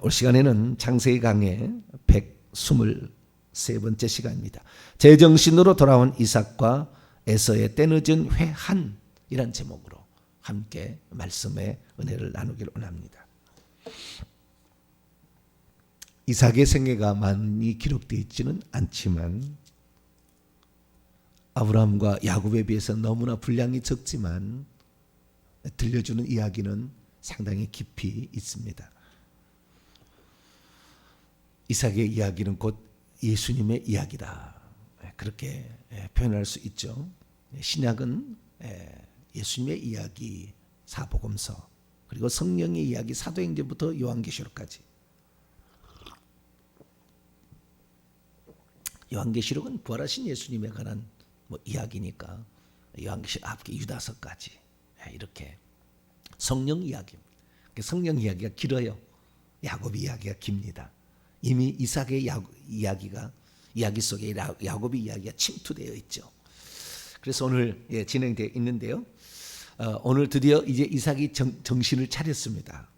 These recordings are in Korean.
올 시간에는 창세기 강의 123번째 시간입니다. 제정신으로 돌아온 이삭과 에서의 때늦은 회한이란 제목으로 함께 말씀의 은혜를 나누기를 원합니다. 이삭의 생애가 많이 기록되어 있지는 않지만 아브라함과 야곱에 비해서 너무나 분량이 적지만 들려주는 이야기는 상당히 깊이 있습니다. 이삭의 이야기는 곧 예수님의 이야기다, 그렇게 표현할 수 있죠. 신약은 예수님의 이야기 사복음서, 그리고 성령의 이야기 사도행전부터 요한계시록까지. 요한계시록은 부활하신 예수님에 관한 이야기니까 요한계시록 앞에 유다서까지 이렇게 성령 이야기입니다. 성령 이야기가 길어요. 야곱 이야기가 깁니다. 이미 이삭의 이야기 속에 야곱의 이야기가 침투되어 있죠. 그래서 오늘 진행되어 있는데요. 오늘 드디어 이제 이삭이 정신을 차렸습니다.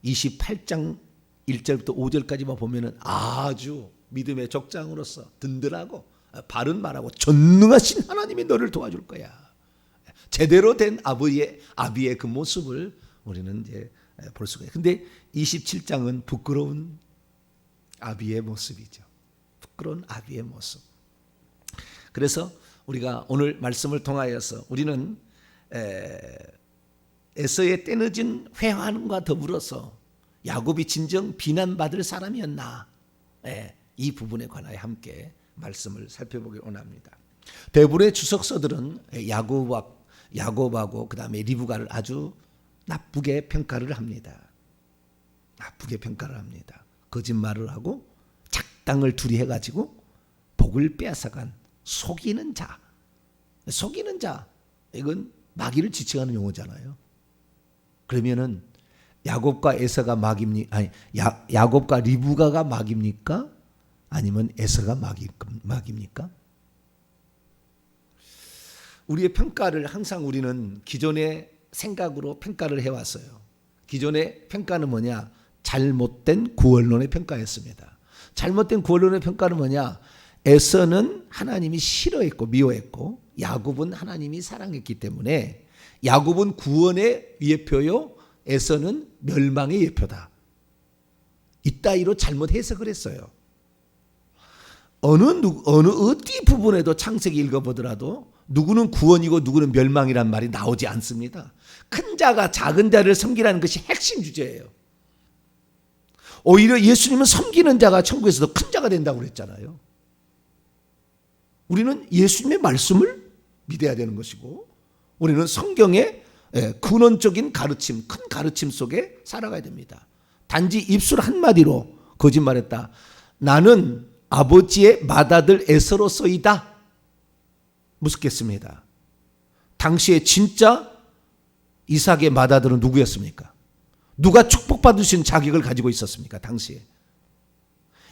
28장 1절부터 5절까지만 보면은 아주 믿음의 족장으로서 든든하고 바른 말하고 전능하신 하나님이 너를 도와줄 거야. 제대로 된 아비의 그 모습을 우리는 이제 볼 수가 있어요. 근데 27장은 부끄러운 아비의 모습이죠. 부끄러운 아비의 모습. 그래서 우리가 오늘 말씀을 통하여서 우리는 에서의 때늦은 회한과 더불어서 야곱이 진정 비난받을 사람이었나, 이 부분에 관하여 함께 말씀을 살펴보길 원합니다. 대부분의 주석서들은 야곱하고 그 다음에 리브가를 아주 나쁘게 평가를 합니다. 거짓말을 하고 작당을 둘이 해가지고 복을 빼앗아간 속이는 자, 이건 마귀를 지칭하는 용어잖아요. 그러면은 야곱과 에서가 야곱과 리브가가 마귀입니까? 아니면 에서가 마귀입니까? 우리의 평가를 항상 우리는 기존의 생각으로 평가를 해왔어요. 기존의 평가는 뭐냐? 잘못된 구원론의 평가였습니다. 잘못된 구원론의 평가는 뭐냐? 에서는 하나님이 싫어했고 미워했고 야곱은 하나님이 사랑했기 때문에 야곱은 구원의 예표요, 에서는 멸망의 예표다. 이따위로 잘못 해석을 했어요. 어디 부분에도 창세기 읽어보더라도 누구는 구원이고 누구는 멸망이란 말이 나오지 않습니다. 큰 자가 작은 자를 섬기라는 것이 핵심 주제예요. 오히려 예수님은 섬기는 자가 천국에서도 큰 자가 된다고 그랬잖아요. 우리는 예수님의 말씀을 믿어야 되는 것이고 우리는 성경의 근원적인 가르침, 큰 가르침 속에 살아가야 됩니다. 단지 입술 한마디로 거짓말했다, 나는 아버지의 맏아들 에서로서이다, 무섭겠습니다. 당시에 진짜 이삭의 맏아들은 누구였습니까? 누가 축복받을 수 있는 자격을 가지고 있었습니까? 당시에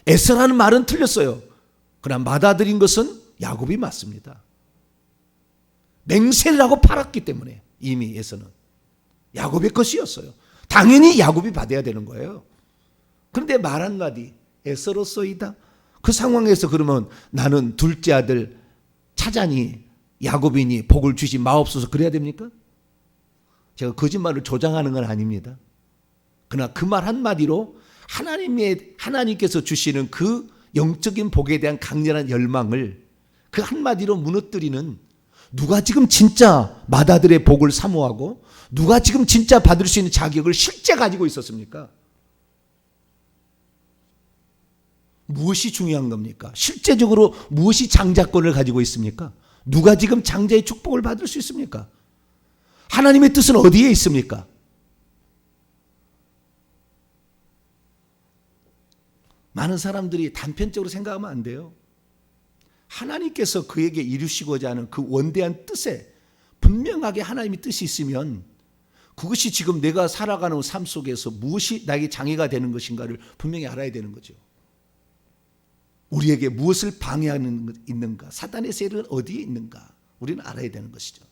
에서라는 말은 틀렸어요. 그러나 맏아들인 것은 야곱이 맞습니다. 맹세를 하고 팔았기 때문에 이미 에서는 야곱의 것이었어요. 당연히 야곱이 받아야 되는 거예요. 그런데 말 한마디, 에서로서이다. 그 상황에서 그러면 나는 둘째 아들 차자니 야곱이니 복을 주시 마옵소서 그래야 됩니까? 제가 거짓말을 조장하는 건 아닙니다. 그러나 그 말 한마디로 하나님께서 주시는 그 영적인 복에 대한 강렬한 열망을 그 한마디로 무너뜨리는, 누가 지금 진짜 맏아들의 복을 사모하고 누가 지금 진짜 받을 수 있는 자격을 실제 가지고 있었습니까? 무엇이 중요한 겁니까? 실제적으로 무엇이 장자권을 가지고 있습니까? 누가 지금 장자의 축복을 받을 수 있습니까? 하나님의 뜻은 어디에 있습니까? 많은 사람들이 단편적으로 생각하면 안 돼요. 하나님께서 그에게 이루시고자 하는 그 원대한 뜻에 분명하게 하나님의 뜻이 있으면 그것이 지금 내가 살아가는 삶 속에서 무엇이 나에게 장애가 되는 것인가를 분명히 알아야 되는 거죠. 우리에게 무엇을 방해하는 있는가, 사단의 세력은 어디에 있는가 우리는 알아야 되는 것이죠.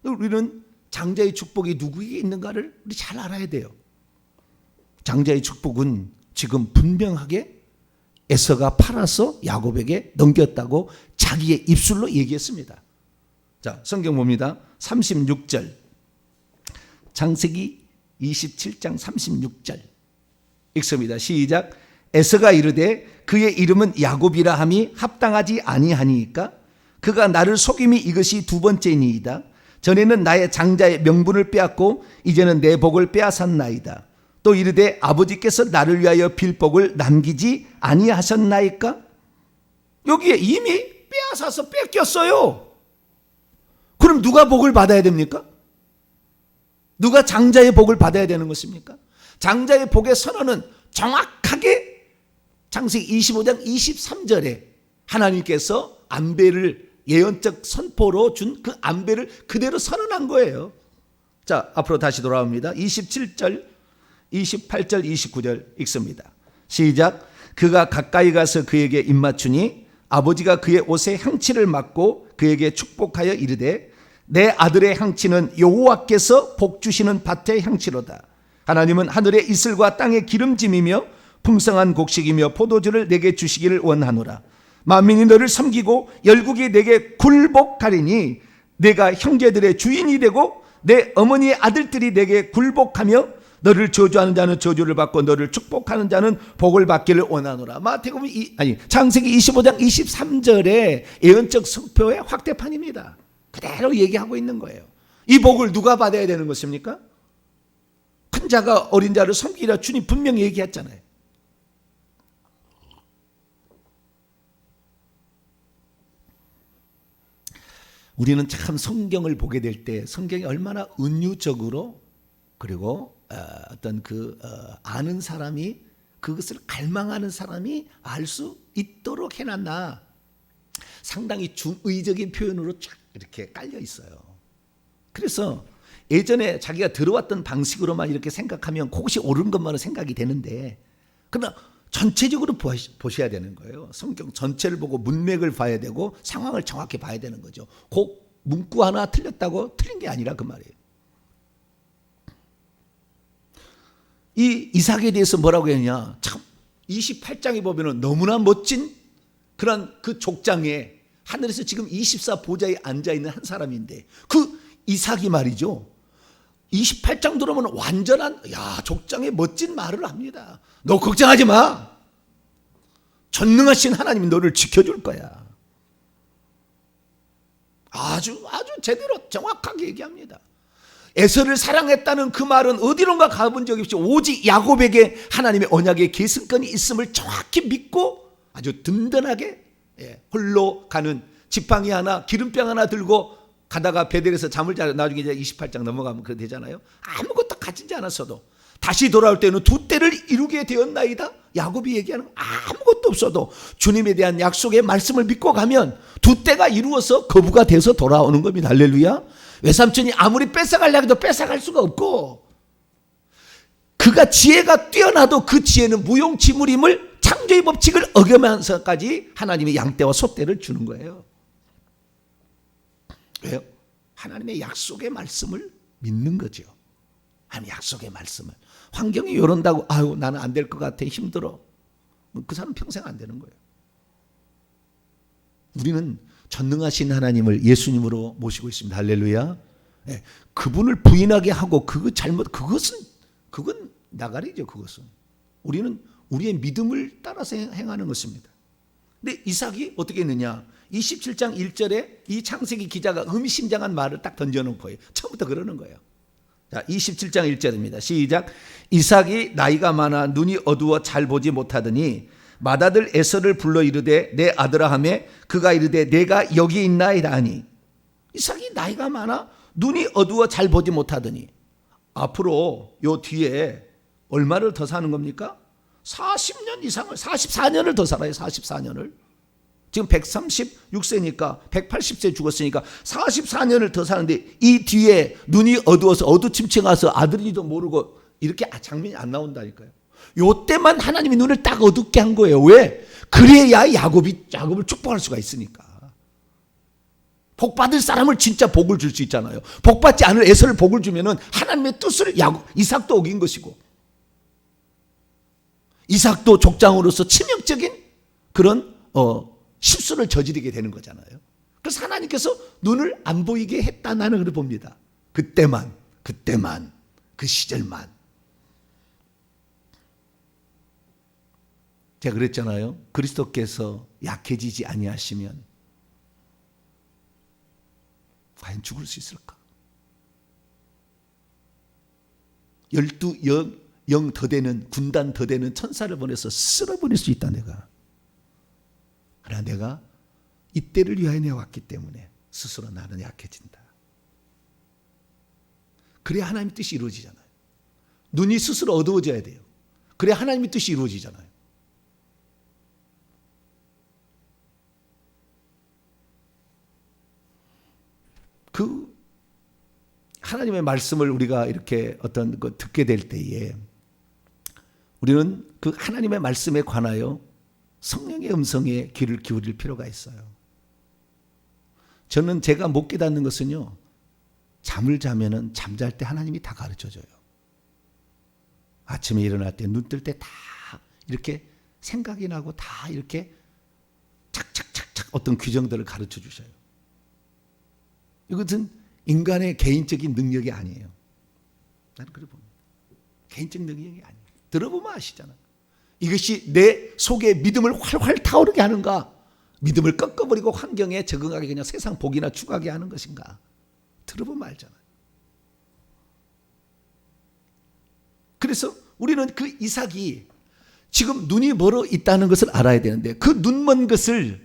우리는 장자의 축복이 누구에게 있는가를 우리 잘 알아야 돼요. 장자의 축복은 지금 분명하게 에서가 팔아서 야곱에게 넘겼다고 자기의 입술로 얘기했습니다. 자, 성경 봅니다. 36절. 창세기 27장 36절. 읽습니다. 시작. 에서가 이르되 그의 이름은 야곱이라 함이 합당하지 아니하니까 그가 나를 속임이 이것이 두 번째니이다. 전에는 나의 장자의 명분을 빼앗고 이제는 내 복을 빼앗았나이다. 또 이르되 아버지께서 나를 위하여 빌 복을 남기지 아니하셨나이까? 여기에 이미 빼앗아서 뺏겼어요. 그럼 누가 복을 받아야 됩니까? 누가 장자의 복을 받아야 되는 것입니까? 장자의 복의 선언은 정확하게 창세기 25장 23절에 하나님께서 안배를 예언적 선포로 준 그 안배를 그대로 선언한 거예요. 자, 앞으로 다시 돌아옵니다. 27절, 28절, 29절 읽습니다. 시작. 그가 가까이 가서 그에게 입맞추니 아버지가 그의 옷에 향치를 맡고 그에게 축복하여 이르되 내 아들의 향치는 여호와께서 복 주시는 밭의 향치로다. 하나님은 하늘의 이슬과 땅의 기름짐이며 풍성한 곡식이며 포도주를 내게 주시기를 원하노라. 만민이 너를 섬기고 열국이 내게 굴복하리니 내가 형제들의 주인이 되고 내 어머니의 아들들이 내게 굴복하며 너를 저주하는 자는 저주를 받고 너를 축복하는 자는 복을 받기를 원하노라. 마태복음 창세기 25장 23절의 예언적 선포의 확대판입니다. 그대로 얘기하고 있는 거예요. 이 복을 누가 받아야 되는 것입니까? 큰 자가 어린 자를 섬기라 주님 분명히 얘기했잖아요. 우리는 참 성경을 보게 될 때 성경이 얼마나 은유적으로 그리고 어떤 아는 사람이 그것을 갈망하는 사람이 알 수 있도록 해놨나. 상당히 중의적인 표현으로 쫙 이렇게 깔려 있어요. 그래서 예전에 자기가 들어왔던 방식으로만 이렇게 생각하면 그것이 옳은 것만은 생각이 되는데 그러나 전체적으로 보셔야 되는 거예요. 성경 전체를 보고 문맥을 봐야 되고 상황을 정확히 봐야 되는 거죠. 꼭 문구 하나 틀렸다고 틀린 게 아니라 그 말이에요. 이 이삭에 대해서 뭐라고 했냐. 참 28장에 보면 너무나 멋진 그런 그 족장에 하늘에서 지금 24보좌에 앉아있는 한 사람인데 그 이삭이 말이죠. 28장 들어오면 완전한 족장에 멋진 말을 합니다. 너 걱정하지 마. 전능하신 하나님이 너를 지켜줄 거야. 아주 제대로 정확하게 얘기합니다. 에서를 사랑했다는 그 말은 어디론가 가본 적이 없이 오직 야곱에게 하나님의 언약의 계승권이 있음을 정확히 믿고 아주 든든하게 홀로 가는 지팡이 하나 기름병 하나 들고 가다가 베델에서 잠을 자요. 나중에 이제 28장 넘어가면 그렇게 되잖아요. 아무것도 가지지 않았어도 다시 돌아올 때는 두 때를 이루게 되었나이다. 야곱이 얘기하는 아무것도 없어도 주님에 대한 약속의 말씀을 믿고 가면 두 때가 이루어서 거부가 돼서 돌아오는 겁니다. 할렐루야. 외삼촌이 아무리 뺏어가려고 해도 뺏어갈 수가 없고 그가 지혜가 뛰어나도 그 지혜는 무용지물임을 창조의 법칙을 어겨면서까지 하나님의 양떼와 소떼를 주는 거예요. 왜요? 하나님의 약속의 말씀을 믿는 거죠. 하나님의 약속의 말씀을. 환경이 이런다고 나는 안 될 것 같아 힘들어. 그 사람 평생 안 되는 거예요. 우리는 전능하신 하나님을 예수님으로 모시고 있습니다. 할렐루야. 네, 그분을 부인하게 하고 그건 나가리죠. 그것은 우리는 우리의 믿음을 따라서 행하는 것입니다. 근데 이삭이 어떻게 했느냐? 27장 1절에 이 창세기 기자가 의미심장한 말을 딱 던져놓고 처음부터 그러는 거예요. 자, 27장 1절입니다. 시작. 이삭이 나이가 많아 눈이 어두워 잘 보지 못하더니 맏아들 에서를 불러 이르되 내 아들아 하매 그가 이르되 내가 여기 있나이다 하니 이삭이 나이가 많아 눈이 어두워 잘 보지 못하더니 앞으로 요 뒤에 얼마를 더 사는 겁니까? 40년 이상을 44년을 더 살아요. 44년을. 지금 136세니까 180세 죽었으니까 44년을 더 사는데 이 뒤에 눈이 어두워서 어두침침해서 아들인지도 모르고 이렇게 장면이 안 나온다니까요. 요때만 하나님이 눈을 딱 어둡게 한 거예요. 왜? 그래야 야곱을 축복할 수가 있으니까. 복 받을 사람을 진짜 복을 줄 수 있잖아요. 복 받지 않을 에서를 복을 주면은 하나님의 뜻을 이삭도 어긴 것이고 이삭도 족장으로서 치명적인 그런 실수를 저지르게 되는 거잖아요. 그래서 하나님께서 눈을 안 보이게 했다, 나는 그렇게 봅니다. 그때만 그 시절만. 제가 그랬잖아요. 그리스도께서 약해지지 아니하시면 과연 죽을 수 있을까? 12영 더 되는, 군단 더 되는 천사를 보내서 쓸어버릴 수 있다, 내가. 그러나 내가 이때를 위하여 내왔기 때문에 스스로 나는 약해진다. 그래야 하나님의 뜻이 이루어지잖아요. 눈이 스스로 어두워져야 돼요. 그래야 하나님의 뜻이 이루어지잖아요. 그 하나님의 말씀을 우리가 이렇게 어떤 거 듣게 될 때에 우리는 그 하나님의 말씀에 관하여 성령의 음성에 귀를 기울일 필요가 있어요. 저는 제가 못 깨닫는 것은요, 잠을 자면은 잠잘 때 하나님이 다 가르쳐줘요. 아침에 일어날 때, 눈 뜰 때 다 이렇게 생각이 나고 다 이렇게 착착착착 어떤 규정들을 가르쳐 주셔요. 이것은 인간의 개인적인 능력이 아니에요. 나는 그래 봅니다. 개인적인 능력이 아니에요. 들어보면 아시잖아요. 이것이 내 속에 믿음을 활활 타오르게 하는가, 믿음을 꺾어버리고 환경에 적응하게 그냥 세상 복이나 추구하게 하는 것인가, 들어보면 알잖아요. 그래서 우리는 그 이삭이 지금 눈이 멀어 있다는 것을 알아야 되는데, 그 눈먼 것을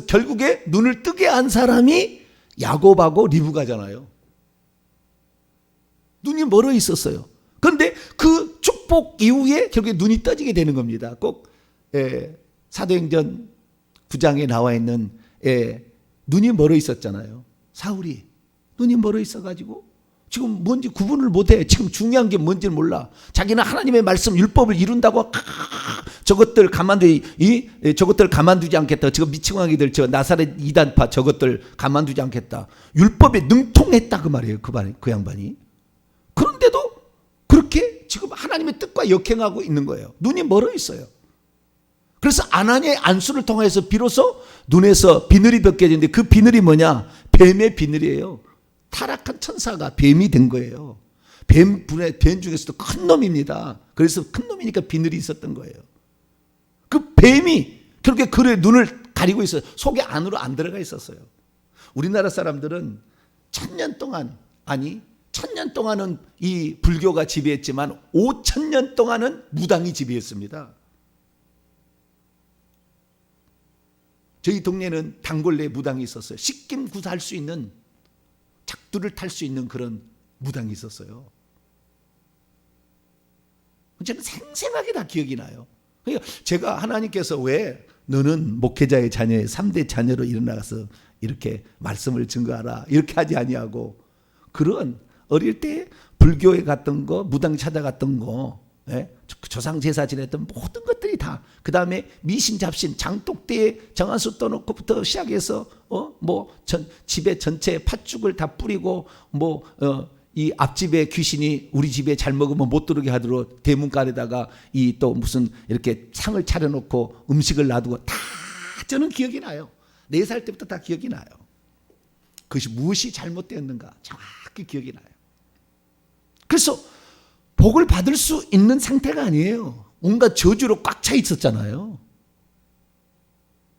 결국에 눈을 뜨게 한 사람이 야곱하고 리브가잖아요. 눈이 멀어 있었어요. 그런데 그 축복 이후에 결국에 눈이 떠지게 되는 겁니다. 꼭 사도행전 9장에 나와 있는 눈이 멀어 있었잖아요. 사울이 눈이 멀어 있어가지고 지금 뭔지 구분을 못해. 지금 중요한 게 뭔지를 몰라. 자기는 하나님의 말씀 율법을 이룬다고 저것들 가만두지 않겠다. 지금 미치광이들 저 나사렛 이단파 저것들 가만두지 않겠다. 율법에 능통했다 그 말이에요. 그 양반이. 그런데도 그렇게 지금 하나님의 뜻과 역행하고 있는 거예요. 눈이 멀어 있어요. 그래서 아나니아의 안수를 통해서 비로소 눈에서 비늘이 벗겨지는데, 그 비늘이 뭐냐? 뱀의 비늘이에요. 타락한 천사가 뱀이 된 거예요. 뱀 중에서도 큰 놈입니다. 그래서 큰 놈이니까 비늘이 있었던 거예요. 그 뱀이 그렇게 그의 눈을 가리고 있어요. 속에 안으로 안 들어가 있었어요. 우리나라 사람들은 1000년 동안은 이 불교가 지배했지만 5000년 동안은 무당이 지배했습니다. 저희 동네는 단골레 무당이 있었어요. 식김구사할 수 있는, 작두를 탈 수 있는 그런 무당이 있었어요. 저는 생생하게 다 기억이 나요. 그러니까 제가 하나님께서 왜 너는 목회자의 자녀의 3대 자녀로 일어나서 이렇게 말씀을 증거하라 이렇게 하지 아니하고, 그런 어릴 때 불교에 갔던 거, 무당 찾아갔던 거, 조상 제사 지냈던 모든 것들이 다, 그 다음에 미신 잡신 장독대에 정한수 떠놓고부터 시작해서 집에 전체 팥죽을 다 뿌리고 이 앞집에 귀신이 우리 집에 잘 먹으면 못 들어오게 하도록 대문간에다가 이 또 무슨 이렇게 상을 차려놓고 음식을 놔두고, 다 저는 기억이 나요. 4살 때부터 다 기억이 나요. 그것이 무엇이 잘못되었는가 정확히 기억이 나요. 그래서 복을 받을 수 있는 상태가 아니에요. 온갖 저주로 꽉 차 있었잖아요.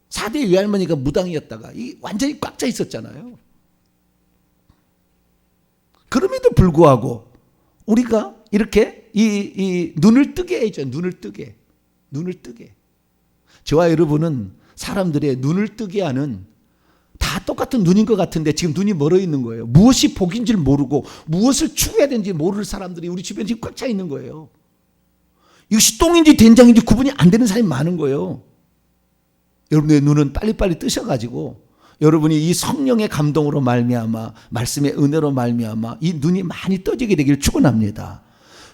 4대 외할머니가 무당이었다가 완전히 꽉 차 있었잖아요. 그럼에도 불구하고 우리가 이렇게 이 눈을 뜨게 해줘. 눈을 뜨게. 저와 여러분은 사람들의 눈을 뜨게 하는, 다 똑같은 눈인 것 같은데 지금 눈이 멀어 있는 거예요. 무엇이 복인지를 모르고 무엇을 추구해야 되는지 모르는 사람들이 우리 주변에 지금 꽉 차 있는 거예요. 이것이 똥인지 된장인지 구분이 안 되는 사람이 많은 거예요. 여러분의 눈은 빨리빨리 뜨셔가지고 여러분이 이 성령의 감동으로 말미암아, 말씀의 은혜로 말미암아 이 눈이 많이 떠지게 되기를 축원합니다.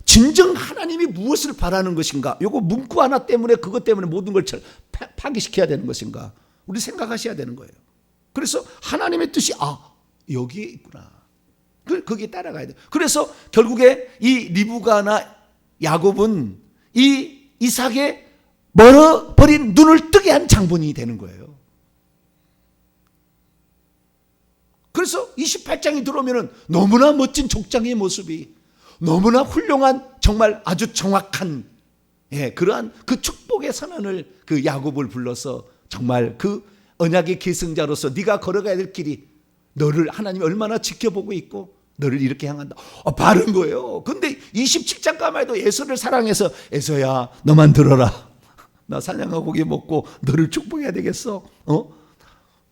진정 하나님이 무엇을 바라는 것인가? 요거 문구 하나 때문에, 그것 때문에 모든 걸 파기시켜야 되는 것인가? 우리 생각하셔야 되는 거예요. 그래서 하나님의 뜻이 여기에 있구나. 거기에 따라가야 돼. 그래서 결국에 이 리브가나 야곱은 이 이삭의 멀어버린 눈을 뜨게 한 장본인이 되는 거예요. 그래서 28장이 들어오면 너무나 멋진 족장의 모습이, 너무나 훌륭한, 정말 아주 정확한, 그러한 그 축복의 선언을 그 야곱을 불러서 정말 그 언약의 계승자로서 네가 걸어가야 될 길이, 너를 하나님이 얼마나 지켜보고 있고 너를 이렇게 향한다. 바른 거예요. 근데 27장 가만 해도 에서를 사랑해서, 에서야 너만 들어라. 나 사냥하고 고기 먹고 너를 축복해야 되겠어.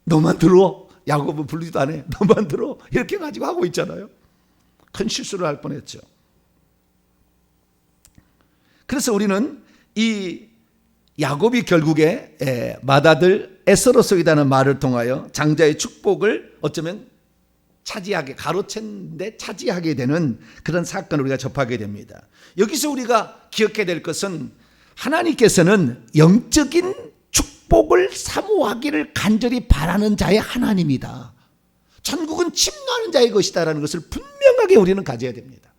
너만 들어. 야곱은 부르지도 않아. 너만 들어. 이렇게 가지고 하고 있잖아요. 큰 실수를 할 뻔했죠. 그래서 우리는 이 야곱이 결국에 맏아들 에서로서이다는 말을 통하여 장자의 축복을 어쩌면 차지하게, 가로챘는데 차지하게 되는 그런 사건을 우리가 접하게 됩니다. 여기서 우리가 기억해야 될 것은 하나님께서는 영적인 축복을 사모하기를 간절히 바라는 자의 하나님이다. 천국은 침노하는 자의 것이다라는 것을 분명하게 우리는 가져야 됩니다.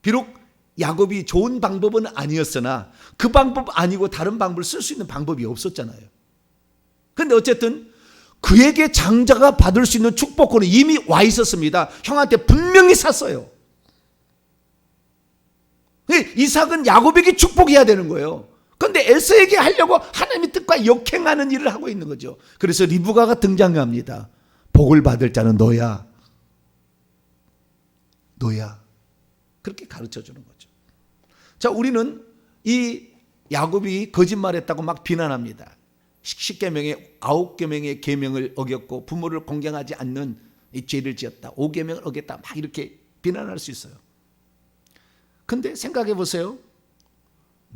비록 야곱이 좋은 방법은 아니었으나 그 방법 아니고 다른 방법을 쓸 수 있는 방법이 없었잖아요. 그런데 어쨌든 그에게 장자가 받을 수 있는 축복권은 이미 와 있었습니다. 형한테 분명히 샀어요. 이삭은 야곱에게 축복해야 되는 거예요. 그런데 에서에게 하려고 하나님의 뜻과 역행하는 일을 하고 있는 거죠. 그래서 리브가가 등장합니다. 복을 받을 자는 너야. 너야. 그렇게 가르쳐 주는 거죠. 자, 우리는 이 야곱이 거짓말했다고 막 비난합니다. 10계명의 9계명의 계명을 어겼고 부모를 공경하지 않는 이 죄를 지었다. 5계명을 어겼다. 막 이렇게 비난할 수 있어요. 근데 생각해 보세요.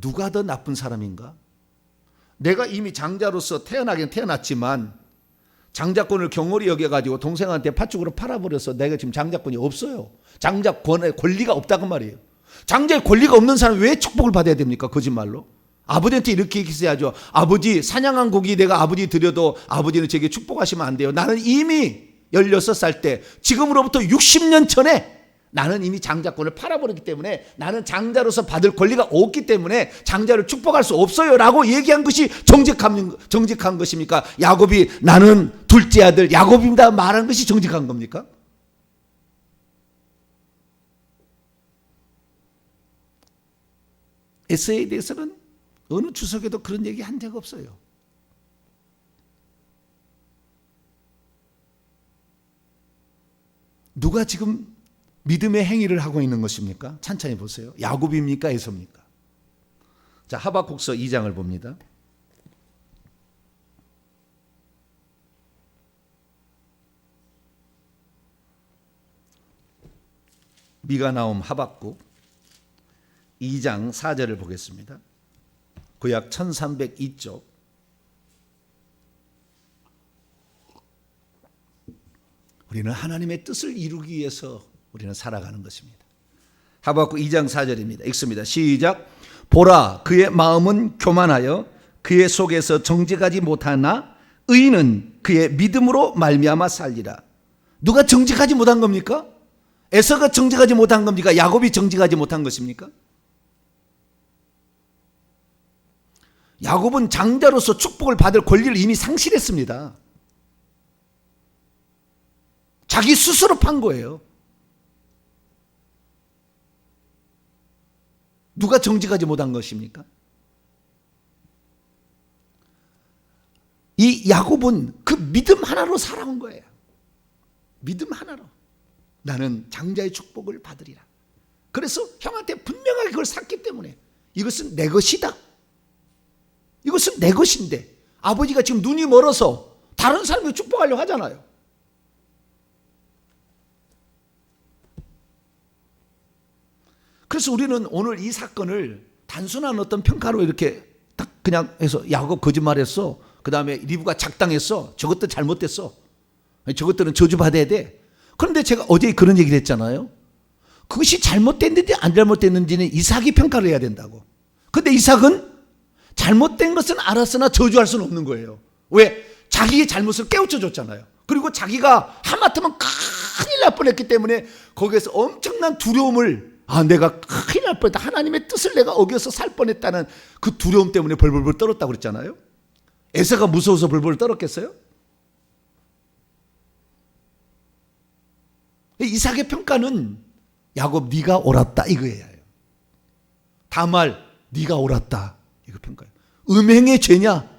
누가 더 나쁜 사람인가? 내가 이미 장자로서 태어나긴 태어났지만 장자권을 경홀히 여겨가지고 동생한테 팥죽으로 팔아버려서 내가 지금 장자권이 없어요. 장자권의 권리가 없다고 말이에요. 장자의 권리가 없는 사람이 왜 축복을 받아야 됩니까? 거짓말로. 아버지한테 이렇게 얘기해야죠. 아버지, 사냥한 고기 내가 아버지 드려도 아버지는 제게 축복하시면 안 돼요. 나는 이미 16살 때, 지금으로부터 60년 전에 나는 이미 장자권을 팔아버렸기 때문에 나는 장자로서 받을 권리가 없기 때문에 장자를 축복할 수 없어요 라고 얘기한 것이 정직한 것입니까? 야곱이 나는 둘째 아들 야곱입니다 말한 것이 정직한 겁니까? 에서에 대해서는 어느 추석에도 그런 얘기 한 적 없어요. 누가 지금 믿음의 행위를 하고 있는 것입니까? 찬찬히 보세요. 야곱입니까? 에서입니까? 자, 하박국서 2장을 봅니다. 미가 나옴 하박국 2장 4절을 보겠습니다. 구약 1302쪽. 우리는 하나님의 뜻을 이루기 위해서 우리는 살아가는 것입니다. 하박국 2장 4절입니다. 읽습니다. 시작. 보라, 그의 마음은 교만하여 그의 속에서 정직하지 못하나 의인은 그의 믿음으로 말미암아 살리라. 누가 정직하지 못한 겁니까? 에서가 정직하지 못한 겁니까? 야곱이 정직하지 못한 것입니까? 야곱은 장자로서 축복을 받을 권리를 이미 상실했습니다. 자기 스스로 판 거예요. 누가 정직하지 못한 것입니까? 이 야곱은 그 믿음 하나로 살아온 거예요. 믿음 하나로. 나는 장자의 축복을 받으리라. 그래서 형한테 분명하게 그걸 샀기 때문에 이것은 내 것이다. 이것은 내 것인데 아버지가 지금 눈이 멀어서 다른 사람이 축복하려고 하잖아요. 그래서 우리는 오늘 이 사건을 단순한 어떤 평가로 이렇게 딱 그냥 해서 야곱 거짓말했어. 그 다음에 리브가 작당했어. 저것도 잘못됐어. 저것들은 저주받아야 돼. 그런데 제가 어제 그런 얘기를 했잖아요. 그것이 잘못됐는지 안 잘못됐는지는 이삭이 평가를 해야 된다고. 그런데 이삭은 잘못된 것은 알았으나 저주할 수는 없는 거예요. 왜? 자기의 잘못을 깨우쳐 줬잖아요. 그리고 자기가 하마터면 큰일 날 뻔했기 때문에 거기에서 엄청난 두려움을 내가 큰일 날 뻔했다. 하나님의 뜻을 내가 어겨서 살 뻔했다는 그 두려움 때문에 벌벌벌 떨었다고 그랬잖아요. 에서가 무서워서 벌벌 떨었겠어요? 이삭의 평가는 야곱 네가 옳았다 이거예요. 다말 네가 옳았다 이거 평가예요. 음행의 죄냐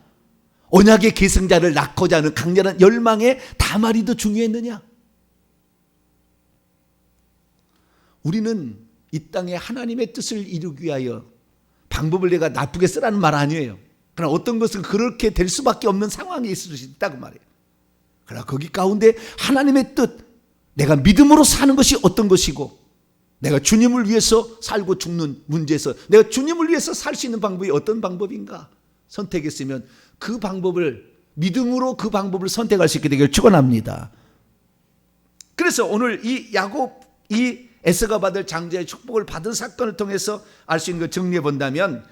언약의 계승자를 낳고자 하는 강렬한 열망에 다말이 더 중요했느냐? 우리는 이 땅에 하나님의 뜻을 이루기 위하여 방법을 내가 나쁘게 쓰라는 말 아니에요. 그러나 어떤 것은 그렇게 될 수밖에 없는 상황이 있을 수 있다고 말해요. 그러나 거기 가운데 하나님의 뜻, 내가 믿음으로 사는 것이 어떤 것이고 내가 주님을 위해서 살고 죽는 문제에서 내가 주님을 위해서 살 수 있는 방법이 어떤 방법인가 선택했으면 그 방법을 믿음으로 그 방법을 선택할 수 있게 되기를 축원합니다. 그래서 오늘 이 야곱, 이 에서가 받을 장자의 축복을 받은 사건을 통해서 알 수 있는 걸 정리해 본다면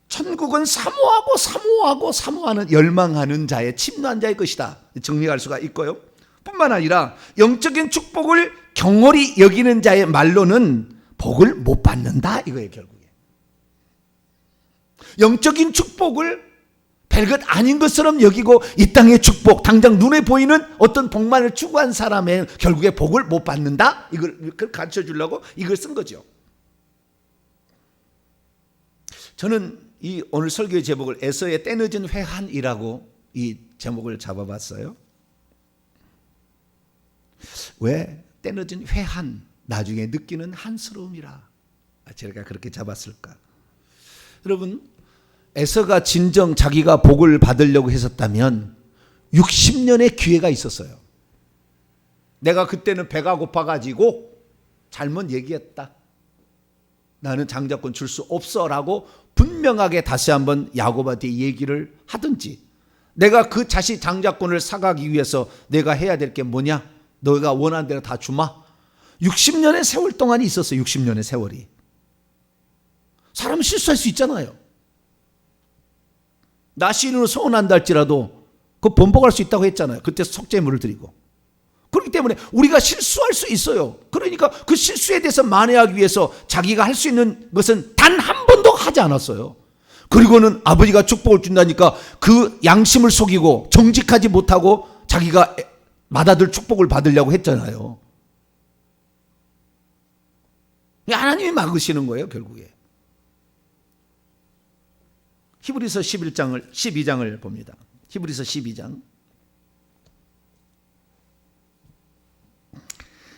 천국은 사모하는 열망하는 자의 침노한 자의 것이다 정리할 수가 있고요. 뿐만 아니라 영적인 축복을 경홀히 여기는 자의 말로는 복을 못 받는다 이거예요. 결국에 영적인 축복을 별것 아닌 것처럼 여기고 이 땅의 축복 당장 눈에 보이는 어떤 복만을 추구한 사람의 결국에 복을 못 받는다 이걸 가르쳐 주려고 이걸 쓴 거죠. 저는 이 오늘 설교의 제목을 에서의 때늦은 회한이라고 이 제목을 잡아봤어요. 왜 때늦은 회한 나중에 느끼는 한스러움이라 제가 그렇게 잡았을까? 여러분 에서가 진정 자기가 복을 받으려고 했었다면 60년의 기회가 있었어요. 내가 그때는 배가 고파가지고 잘못 얘기했다. 나는 장자권 줄 수 없어 라고 분명하게 다시 한번 야곱한테 얘기를 하든지 내가 그 자식 장자권을 사가기 위해서 내가 해야 될 게 뭐냐? 너가 원하는 대로 다 주마. 60년의 세월 동안이 있었어요. 60년의 세월이. 사람은 실수할 수 있잖아요. 나 시인으로 서운한다 할지라도 그 번복할 수 있다고 했잖아요. 그때 속죄물을 드리고. 그렇기 때문에 우리가 실수할 수 있어요. 그러니까 그 실수에 대해서 만회하기 위해서 자기가 할 수 있는 것은 단 한 번도 하지 않았어요. 그리고는 아버지가 축복을 준다니까 그 양심을 속이고 정직하지 못하고 자기가 맏아들 축복을 받으려고 했잖아요. 하나님이 막으시는 거예요. 결국에. 히브리서 12장을 봅니다. 히브리서 12장.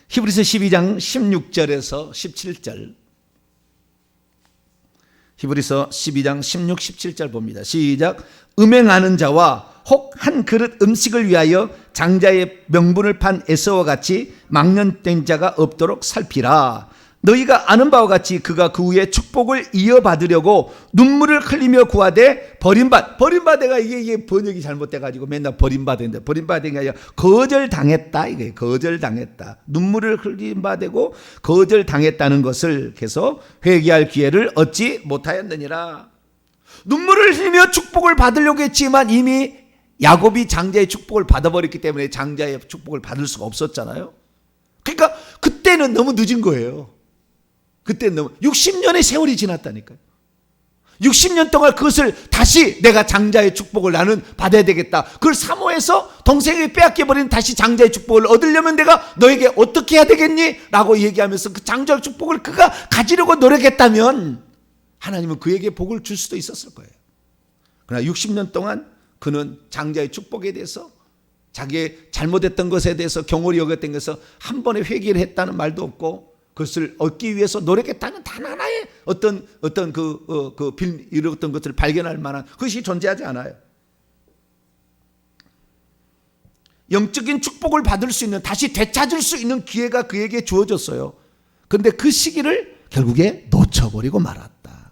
히브리서 12장 16절에서 17절. 히브리서 12장 16, 17절 봅니다. 시작. 음행하는 자와 혹 한 그릇 음식을 위하여 장자의 명분을 판 에서와 같이 망령된 자가 없도록 살피라. 너희가 아는 바와 같이 그가 그 후에 축복을 이어받으려고 눈물을 흘리며 구하되 버림받아가 이게 번역이 잘못돼가지고 맨날 버림받았는데 버림받은 게 아니라 거절당했다 이거예요. 거절당했다. 눈물을 흘림받고 거절당했다는 것을 계속 회개할 기회를 얻지 못하였느니라. 눈물을 흘리며 축복을 받으려고 했지만 이미 야곱이 장자의 축복을 받아버렸기 때문에 장자의 축복을 받을 수가 없었잖아요. 그러니까 그때는 너무 늦은 거예요. 그때는 너무 60년의 세월이 지났다니까요. 60년 동안 그것을 다시 내가 장자의 축복을 나는 받아야 되겠다. 그걸 사모해서 동생에게 빼앗겨버린 다시 장자의 축복을 얻으려면 내가 너에게 어떻게 해야 되겠니? 라고 얘기하면서 그 장자의 축복을 그가 가지려고 노력했다면 하나님은 그에게 복을 줄 수도 있었을 거예요. 그러나 60년 동안 그는 장자의 축복에 대해서 자기의 잘못했던 것에 대해서 경홀히 여겼던 것에서 한 번에 회개를 했다는 말도 없고 그것을 얻기 위해서 노력했다는 단 하나의 어떤 이런 것을 발견할 만한 그것이 존재하지 않아요. 영적인 축복을 받을 수 있는 다시 되찾을 수 있는 기회가 그에게 주어졌어요. 그런데 그 시기를 결국에 놓쳐버리고 말았다.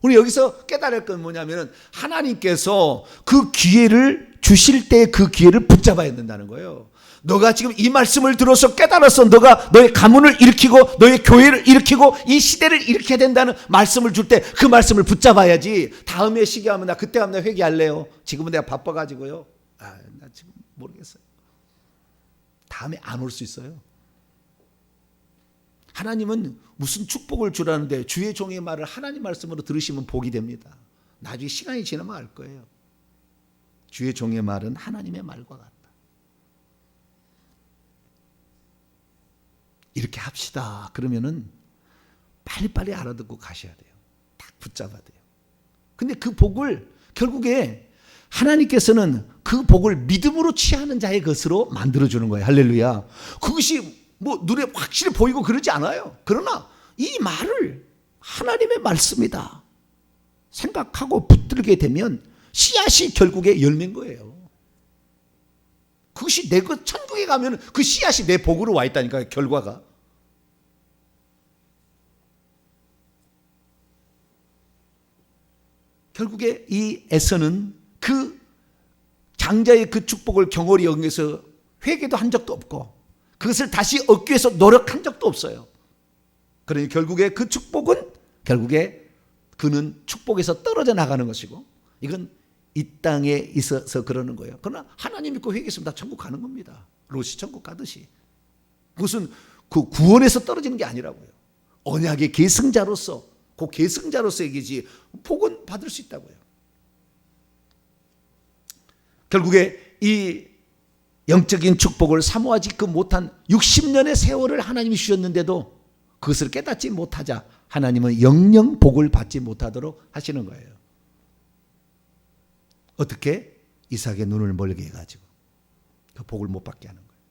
우리 여기서 깨달을 건 뭐냐면 하나님께서 그 기회를 주실 때 그 기회를 붙잡아야 된다는 거예요. 너가 지금 이 말씀을 들어서 깨달아서 너가 너의 가문을 일으키고 너의 교회를 일으키고 이 시대를 일으켜야 된다는 말씀을 줄 때 그 말씀을 붙잡아야지. 다음에 시기 하면 나 그때 하면 나 회개할래요. 지금은 내가 바빠가지고요. 나 지금 모르겠어요. 다음에 안 올 수 있어요. 하나님은 무슨 축복을 주라는데 주의 종의 말을 하나님 말씀으로 들으시면 복이 됩니다. 나중에 시간이 지나면 알 거예요. 주의 종의 말은 하나님의 말과 같다. 이렇게 합시다. 그러면은 빨리빨리 알아듣고 가셔야 돼요. 딱 붙잡아야 돼요. 근데 그 복을 결국에 하나님께서는 그 복을 믿음으로 취하는 자의 것으로 만들어주는 거예요. 할렐루야. 그것이 뭐 눈에 확실히 보이고 그러지 않아요. 그러나 이 말을 하나님의 말씀이다 생각하고 붙들게 되면 씨앗이 결국에 열매인 거예요. 그것이 내 것, 천국에 가면 그 씨앗이 내 복으로 와 있다니까요. 결과가. 결국에 이 에서는 그 장자의 그 축복을 경홀히 여기서 회개도 한 적도 없고 그것을 다시 얻기 위해서 노력한 적도 없어요. 그러니 결국에 그 축복은 결국에 그는 축복에서 떨어져 나가는 것이고 이건 이 땅에 있어서 그러는 거예요. 그러나 하나님 믿고 회개했으면 다 천국 가는 겁니다. 롯이 천국 가듯이. 무슨 그 구원에서 떨어지는 게 아니라고요. 언약의 계승자로서 그 계승자로서이기지 복은 받을 수 있다고요. 결국에 이 영적인 축복을 사모하지 못한 60년의 세월을 하나님이 주셨는데도 그것을 깨닫지 못하자 하나님은 영영 복을 받지 못하도록 하시는 거예요. 어떻게? 이삭의 눈을 멀게 해가지고 그 복을 못 받게 하는 거예요.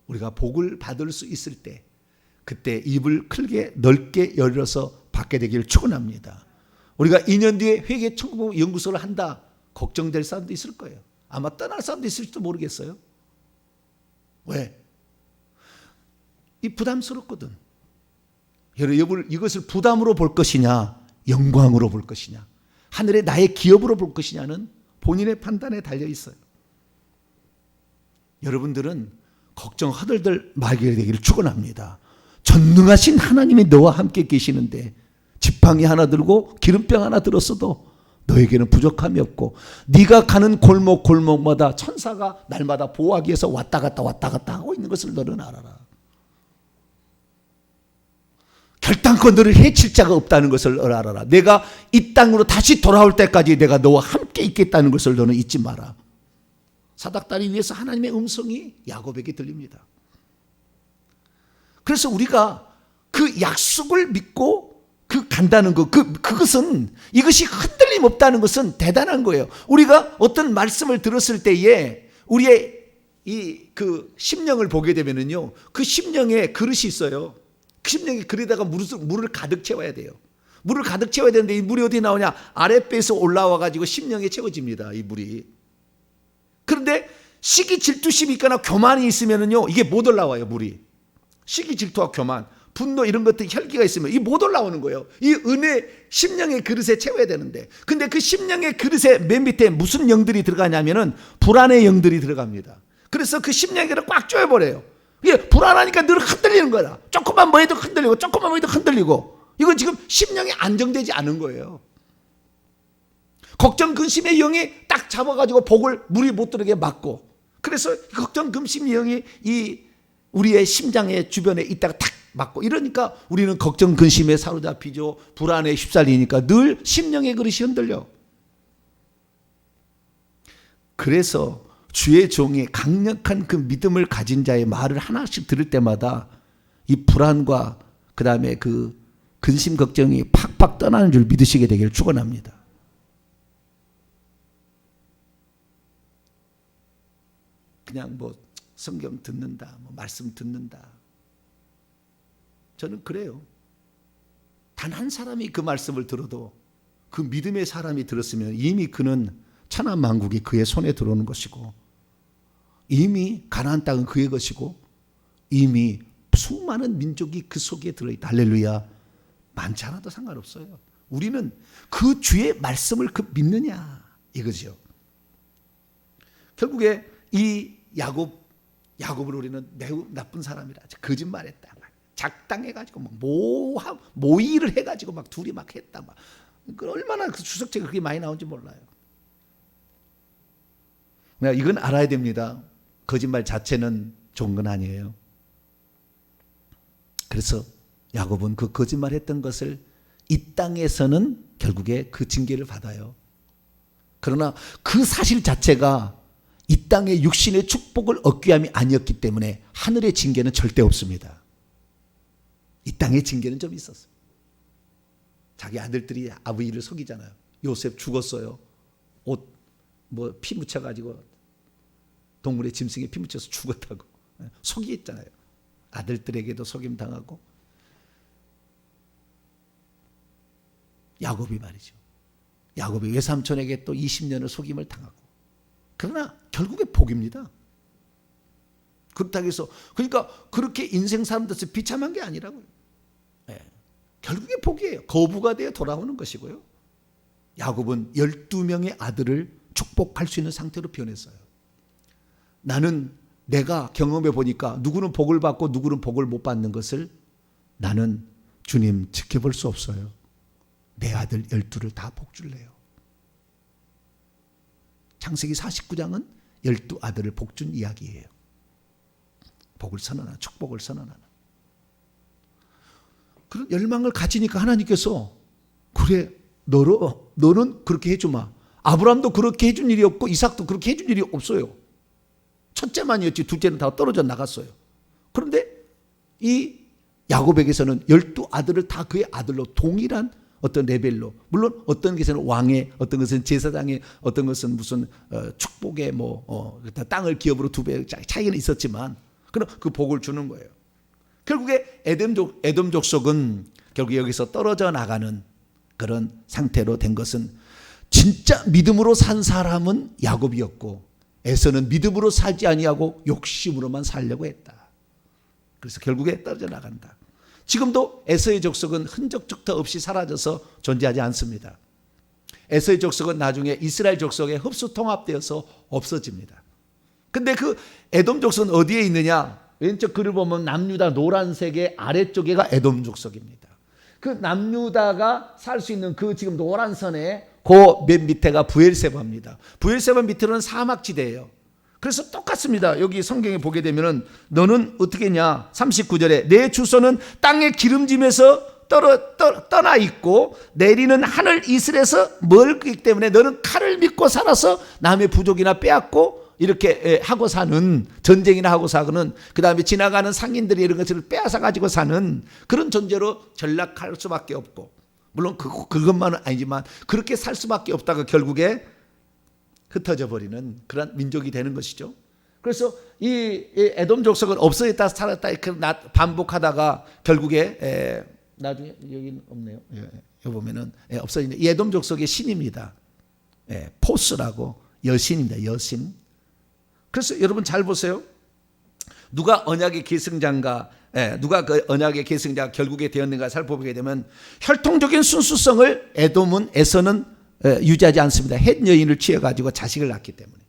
우리가 복을 받을 수 있을 때 그때 입을 크게 넓게 열어서 받게 되기를 축원합니다. 우리가 2년 뒤에 회개 천국 연구소를 한다 걱정될 사람도 있을 거예요. 아마 떠날 사람도 있을지도 모르겠어요. 왜? 이 부담스럽거든. 여러분 이것을 부담으로 볼 것이냐 영광으로 볼 것이냐 하늘의 나의 기업으로 볼 것이냐는 본인의 판단에 달려 있어요. 여러분들은 걱정 허들들 말게 되기를 축원합니다. 전능하신 하나님이 너와 함께 계시는데 지팡이 하나 들고 기름병 하나 들었어도 너에게는 부족함이 없고 네가 가는 골목골목마다 천사가 날마다 보호하기 위해서 왔다 갔다 하고 있는 것을 너는 알아라. 결단코 너를 해칠 자가 없다는 것을 알아라. 내가 이 땅으로 다시 돌아올 때까지 내가 너와 함께 있겠다는 것을 너는 잊지 마라. 사닥다리 위에서 하나님의 음성이 야곱에게 들립니다. 그래서 우리가 그 약속을 믿고 그 간다는 것, 그것은 이것이 흔들림 없다는 것은 대단한 거예요. 우리가 어떤 말씀을 들었을 때에 우리의 그 심령을 보게 되면은요, 그 심령에 그릇이 있어요. 그 심령에 그릇에다가 물을 가득 채워야 돼요. 물을 가득 채워야 되는데 이 물이 어디 나오냐? 아랫배에서 올라와 가지고 심령에 채워집니다. 이 물이. 그런데 시기 질투심이 있거나 교만이 있으면은요, 이게 못 올라와요. 물이. 시기 질투와 교만, 분노 이런 것들 혈기가 있으면 이 못 올라오는 거예요. 이 은혜 심령의 그릇에 채워야 되는데, 근데 그 심령의 그릇에 맨 밑에 무슨 영들이 들어가냐면은 불안의 영들이 들어갑니다. 그래서 그 심령의 그릇을 꽉 조여버려요. 이게 불안하니까 늘 흔들리는 거야. 조금만 뭐 해도 흔들리고 조금만 뭐 해도 흔들리고. 이건 지금 심령이 안정되지 않은 거예요. 걱정 근심의 영이 딱 잡아가지고 복을 물이 못 들어게 막고, 그래서 걱정 근심의 영이 이 우리의 심장의 주변에 있다가 탁 맞고, 이러니까 우리는 걱정 근심에 사로잡히죠. 불안에 휩쓸리니까 늘 심령의 그릇이 흔들려. 그래서 주의 종이 강력한 그 믿음을 가진 자의 말을 하나씩 들을 때마다 이 불안과 그 다음에 그 근심 걱정이 팍팍 떠나는 줄 믿으시게 되기를 축원합니다. 그냥 뭐 성경 듣는다, 뭐 말씀 듣는다. 저는 그래요. 단 한 사람이 그 말씀을 들어도, 그 믿음의 사람이 들었으면 이미 그는 천하만국이 그의 손에 들어오는 것이고, 이미 가나안 땅은 그의 것이고, 이미 수많은 민족이 그 속에 들어있다. 할렐루야. 많지 않아도 상관없어요. 우리는 그 주의 말씀을 믿느냐 이거죠. 결국에 이 야곱을 우리는 매우 나쁜 사람이라 거짓말했다, 작당해가지고 막 모의를 해가지고 막 둘이 막 했다, 막 얼마나 그 주석책이 그렇게 많이 나온지 몰라요. 이건 알아야 됩니다. 거짓말 자체는 좋은 건 아니에요. 그래서 야곱은 그 거짓말했던 것을 이 땅에서는 결국에 그 징계를 받아요. 그러나 그 사실 자체가 이 땅의 육신의 축복을 얻기 위함이 아니었기 때문에 하늘의 징계는 절대 없습니다. 이 땅의 징계는 좀 있었어요. 자기 아들들이 아버지를 속이잖아요. 요셉 죽었어요. 옷 피 묻혀가지고 동물의 짐승에 피 묻혀서 죽었다고 속이했잖아요. 아들들에게도 속임 당하고. 야곱이 말이죠. 야곱이 외삼촌에게 또 20년을 속임을 당하고. 그러나 결국에 복입니다. 그렇다고 해서 그러니까 그렇게 인생 사람들에서 비참한 게 아니라고요. 네. 결국에 복이에요. 거부가 되어 돌아오는 것이고요. 야곱은 12명의 아들을 축복할 수 있는 상태로 변했어요. 나는 내가 경험해 보니까 누구는 복을 받고 누구는 복을 못 받는 것을 나는 주님 지켜볼 수 없어요. 내 아들 12를 다 복 줄래요. 창세기 49장은 12아들을 복 준 이야기예요. 복을 선언하는, 축복을 선언하는. 그런 열망을 가지니까 하나님께서 그래 너는 그렇게 해주마. 아브라함도 그렇게 해준 일이 없고 이삭도 그렇게 해준 일이 없어요. 첫째만이었지 둘째는 다 떨어져 나갔어요. 그런데 이 야곱에게서는 12아들을 다 그의 아들로 동일한 어떤 레벨로, 물론 어떤 것은 왕의, 어떤 것은 제사장의, 어떤 것은 무슨 축복의 땅을 기업으로 2배 차이는 있었지만 그럼 그 복을 주는 거예요. 결국에 에돔 족속은 결국 여기서 떨어져 나가는 그런 상태로 된 것은 진짜 믿음으로 산 사람은 야곱이었고 에서는 믿음으로 살지 아니하고 욕심으로만 살려고 했다. 그래서 결국에 떨어져 나간다. 지금도 에서의 족속은 흔적조차 없이 사라져서 존재하지 않습니다. 에서의 족속은 나중에 이스라엘 족속에 흡수 통합되어서 없어집니다. 근데 그 에돔 족속은 어디에 있느냐? 왼쪽 글을 보면 남유다 노란색의 아래쪽에가 에돔 족속입니다. 그 남유다가 살 수 있는 그 지금 노란 선에 그 맨 밑에가 브엘세바입니다. 브엘세바 밑으로는 사막지대예요. 그래서 똑같습니다. 여기 성경에 보게 되면은 너는 어떻게 했냐? 39절에 내 주소는 땅의 기름짐에서 떠나 있고 내리는 하늘 이슬에서 멀기 때문에 너는 칼을 믿고 살아서 남의 부족이나 빼앗고 이렇게 하고 사는, 전쟁이나 하고 사고는 그 다음에 지나가는 상인들이 이런 것을 빼앗아 가지고 사는 그런 존재로 전락할 수밖에 없고, 물론 그것만은 아니지만 그렇게 살 수밖에 없다가 결국에 흩어져 버리는 그런 민족이 되는 것이죠. 그래서 이 에돔 족속은 없어졌다 살았다 반복하다가 결국에 나중에 여기는 없네요. 여기 보면은 없어지는 이 에돔 족속의 신입니다. 포스라고 여신입니다. 여신. 그래서 여러분 잘 보세요. 누가 언약의 계승자인가, 누가 그 언약의 계승자가 결국에 되었는가 살펴보게 되면 혈통적인 순수성을 에서는 유지하지 않습니다. 헷 여인을 취해가지고 자식을 낳기 때문에.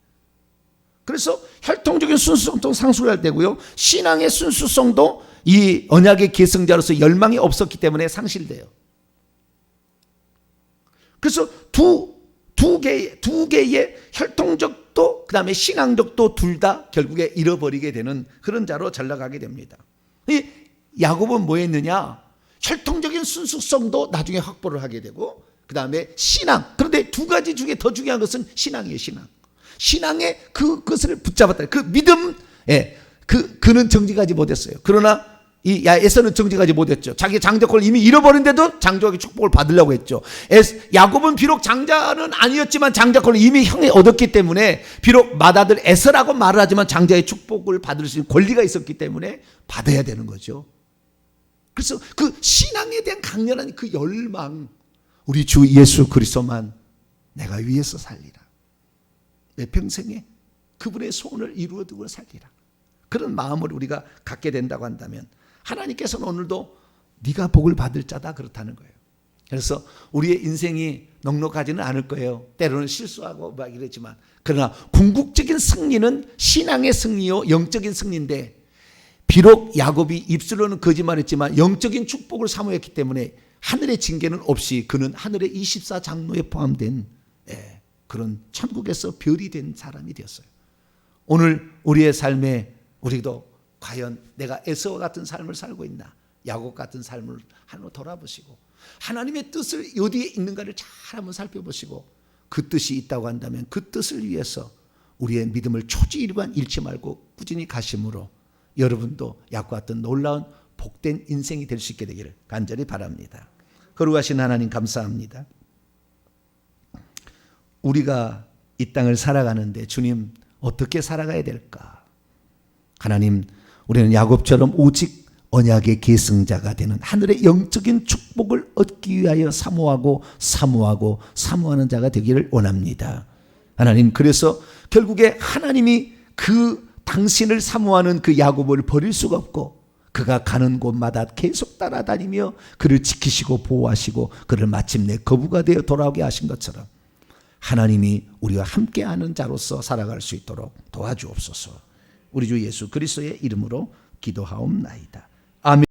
그래서 혈통적인 순수성도 상실할 때고요. 신앙의 순수성도 이 언약의 계승자로서 열망이 없었기 때문에 상실돼요. 그래서 두 개의 혈통적도 그 다음에 신앙적도 둘 다 결국에 잃어버리게 되는 그런 자로 전락하게 됩니다. 이 야곱은 뭐 했느냐? 혈통적인 순수성도 나중에 확보를 하게 되고 그 다음에 신앙. 그런데 두 가지 중에 더 중요한 것은 신앙이에요. 신앙의 그것을 붙잡았다. 그 믿음, 그는 정직하지 못했어요. 그러나 이 에서는 정직하지 못했죠. 자기 장자권을 이미 잃어버린데도 장자의 축복을 받으려고 했죠. 야곱은 비록 장자는 아니었지만 장자권을 이미 형이 얻었기 때문에 비록 맏아들 에서라고 말을 하지만 장자의 축복을 받을 수 있는 권리가 있었기 때문에 받아야 되는 거죠. 그래서 그 신앙에 대한 강렬한 그 열망, 우리 주 예수 그리스도만 내가 위해서 살리라. 내 평생에 그분의 소원을 이루어두고 살리라. 그런 마음을 우리가 갖게 된다고 한다면 하나님께서는 오늘도 네가 복을 받을 자다 그렇다는 거예요. 그래서 우리의 인생이 넉넉하지는 않을 거예요. 때로는 실수하고 막 이러지만, 그러나 궁극적인 승리는 신앙의 승리요 영적인 승리인데, 비록 야곱이 입술로는 거짓말했지만 영적인 축복을 사모했기 때문에 하늘의 징계는 없이 그는 하늘의 24장로에 포함된 그런 천국에서 별이 된 사람이 되었어요. 오늘 우리의 삶에 우리도 과연 내가 에서와 같은 삶을 살고 있나? 야곱 같은 삶을 한번 돌아보시고 하나님의 뜻을 어디에 있는가를 잘 한번 살펴보시고 그 뜻이 있다고 한다면 그 뜻을 위해서 우리의 믿음을 초지일관 잃지 말고 꾸준히 가심으로 여러분도 야곱 같은 놀라운 복된 인생이 될 수 있게 되기를 간절히 바랍니다. 거룩하신 하나님 감사합니다. 우리가 이 땅을 살아가는데 주님 어떻게 살아가야 될까? 하나님, 우리는 야곱처럼 오직 언약의 계승자가 되는 하늘의 영적인 축복을 얻기 위하여 사모하는 자가 되기를 원합니다. 하나님, 그래서 결국에 하나님이 그 당신을 사모하는 그 야곱을 버릴 수가 없고 그가 가는 곳마다 계속 따라다니며 그를 지키시고 보호하시고 그를 마침내 거부가 되어 돌아오게 하신 것처럼 하나님이 우리와 함께하는 자로서 살아갈 수 있도록 도와주옵소서. 우리 주 예수 그리스도의 이름으로 기도하옵나이다. 아멘.